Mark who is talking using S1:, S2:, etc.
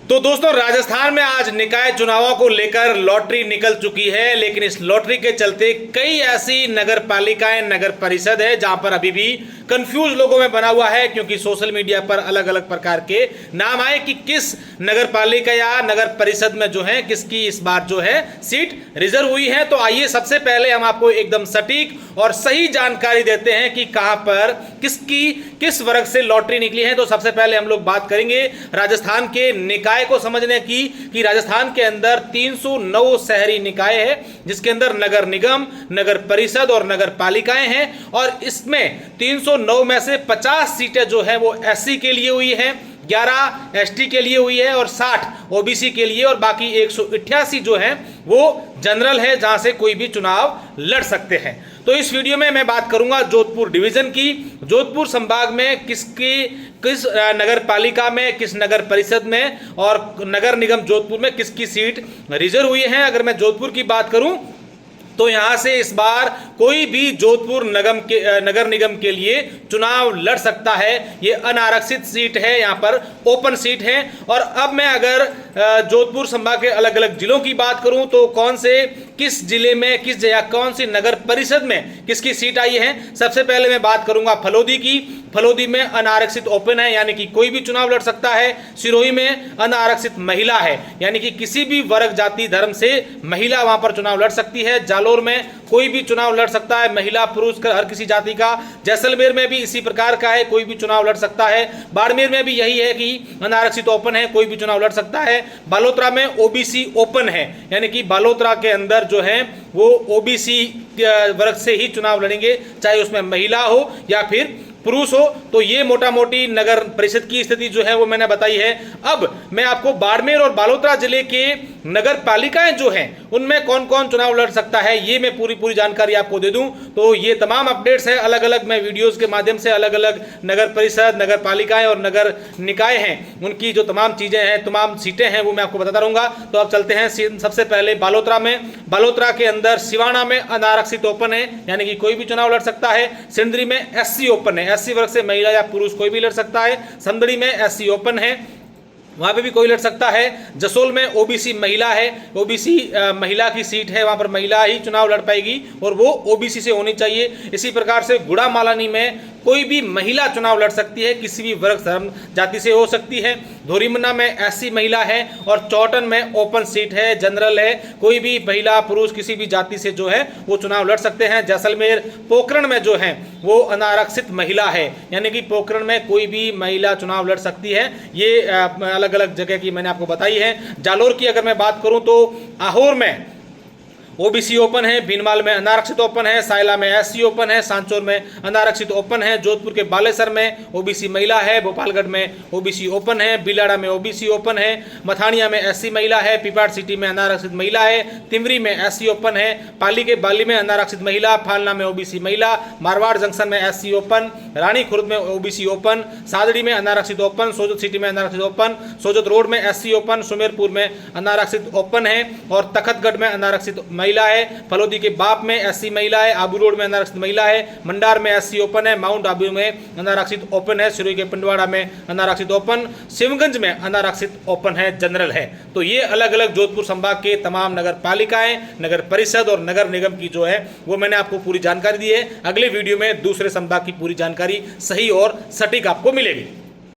S1: तो दोस्तों, राजस्थान में आज निकाय चुनावों को लेकर लॉटरी निकल चुकी है, लेकिन इस लॉटरी के चलते कई ऐसी नगर पालिकाएं, नगर परिषद है जहां पर अभी भी कंफ्यूज लोगों में बना हुआ है, क्योंकि सोशल मीडिया पर अलग अलग प्रकार के नाम आए कि किस नगर पालिका या नगर परिषद में जो है किसकी इस बार जो है सीट रिजर्व हुई है। तो आइए सबसे पहले हम आपको एकदम सटीक और सही जानकारी देते हैं कि कहां पर किसकी किस वर्ग से लॉटरी निकली है। तो सबसे पहले हम लोग बात करेंगे राजस्थान के निकाय को समझने की कि राजस्थान के अंदर 309 शहरी निकाय है, जिसके अंदर नगर निगम, नगर परिषद और नगर पालिकाएं हैं। और इसमें 309 में से 50 सीटें जो है वो एससी के लिए हुई है, 11 एसटी के लिए हुई है और 60 ओबीसी के लिए, और बाकी 188 जो है वो जनरल है, जहां से कोई भी चुनाव लड़ सकते हैं। तो इस वीडियो में मैं बात करूंगा जोधपुर डिवीजन की। जोधपुर संभाग में किस नगर पालिका में, किस नगर परिषद में और नगर निगम जोधपुर में किसकी सीट रिजर्व हुई है। अगर मैं जोधपुर की बात करूं तो यहां से इस बार कोई भी जोधपुर नगर निगम के लिए चुनाव लड़ सकता है। ये अनारक्षित सीट है, यहां पर ओपन सीट है। और अब मैं अगर जोधपुर संभाग के अलग अलग जिलों की बात करूं तो कौन से किस जिले में किस जगह कौन सी नगर परिषद में किसकी सीट आई है। सबसे पहले मैं बात करूंगा फलोदी की। फलोदी में अनारक्षित ओपन है, यानी कि कोई भी चुनाव लड़ सकता है। सिरोही में अनारक्षित महिला है, यानी कि किसी भी वर्ग, जाति, धर्म से महिला वहां पर चुनाव लड़ सकती है। जालोर में कोई भी चुनाव लड़ सकता है, महिला पुरुष हर किसी जाति का। जैसलमेर में भी इसी प्रकार का है, कोई भी चुनाव लड़ सकता है। बाड़मेर में भी यही है कि अनारक्षित ओपन है, कोई भी चुनाव लड़ सकता है। बालोतरा में ओबीसी ओपन है, यानी कि बालोतरा के अंदर जो है वो ओबीसी वर्ग से ही चुनाव लड़ेंगे, चाहे उसमें महिला हो या फिर पुरुष हो। तो ये मोटा मोटी नगर परिषद की स्थिति जो है वो मैंने बताई है। अब मैं आपको बाड़मेर और बालोतरा जिले के नगर पालिकाएं जो हैं उनमें कौन कौन चुनाव लड़ सकता है, ये मैं पूरी जानकारी आपको दे दूं। तो ये तमाम अपडेट्स है, अलग अलग मैं वीडियोस के माध्यम से अलग अलग नगर परिषद, नगर पालिकाएं और नगर निकाय हैं उनकी जो तमाम चीजें हैं, तमाम सीटें हैं, वो मैं आपको बताता रहूंगा। तो अब चलते हैं सबसे पहले बालोतरा में। बालोतरा के अंदर सिवाना में अनारक्षित ओपन है, यानी कि कोई भी चुनाव लड़ सकता है। सिंदरी में एससी ओपन है, एससी वर्ग से महिला या पुरुष कोई भी लड़ सकता है। समदड़ी में एससी ओपन है, वहां पे भी कोई लड़ सकता है। जसोल में ओबीसी महिला है, ओबीसी महिला की सीट है, वहां पर महिला ही चुनाव लड़ पाएगी और वो ओबीसी से होनी चाहिए। इसी प्रकार से गुड़ा मालानी में कोई भी महिला चुनाव लड़ सकती है, किसी भी वर्ग, धर्म, जाति से हो सकती है। धोरीमन्ना में एससी महिला है और चौटन में ओपन सीट है, जनरल है, कोई भी महिला पुरुष किसी भी जाति से जो है वो चुनाव लड़ सकते हैं। जैसलमेर पोखरण में जो है वो अनारक्षित महिला है, यानी कि पोखरण में कोई भी महिला चुनाव लड़ सकती है। ये अलग अलग जगह की मैंने आपको बताई है। जालोर की अगर मैं बात करूं तो आहोर में ओबीसी ओपन है, भीनमाल में अनारक्षित ओपन है, सायला में एससी ओपन है, सांचौर में अनारक्षित ओपन है। जोधपुर के बालेसर में ओबीसी महिला है, भोपालगढ़ में ओबीसी ओपन है, बिलाड़ा में ओबीसी ओपन है, मथानिया में एससी महिला है, पिपाड़ सिटी में अनारक्षित महिला है, तिमरी में एससी ओपन है, पाली के बाली में अनारक्षित महिला, फालना में ओबीसी महिला, मारवाड़ जंक्शन में एससी ओपन, रानी खुर्द में ओबीसी ओपन, सादड़ी में अनारक्षित ओपन, सोजत सिटी में अनारक्षित ओपन, सोजत रोड में एससी ओपन, सुमेरपुर में अनारक्षित ओपन है और तखतगढ़ में अनारक्षित महिला है। फलोदी के बाप में एससी महिला है, आबू रोड में अनारक्षित महिला है, मंडार में एससी ओपन है, माउंट आबू में अनारक्षित ओपन है, सिरोही के पिंडवाड़ा में अनारक्षित ओपन, शिवगंज में अनारक्षित ओपन है, जनरल है। तो ये अलग अलग जोधपुर संभाग के तमाम नगर पालिकाएं, नगर परिषद और नगर निगम की जो है वो मैंने आपको पूरी जानकारी दी है। अगले वीडियो में दूसरे संभाग की पूरी जानकारी सही और सटीक आपको मिलेगी।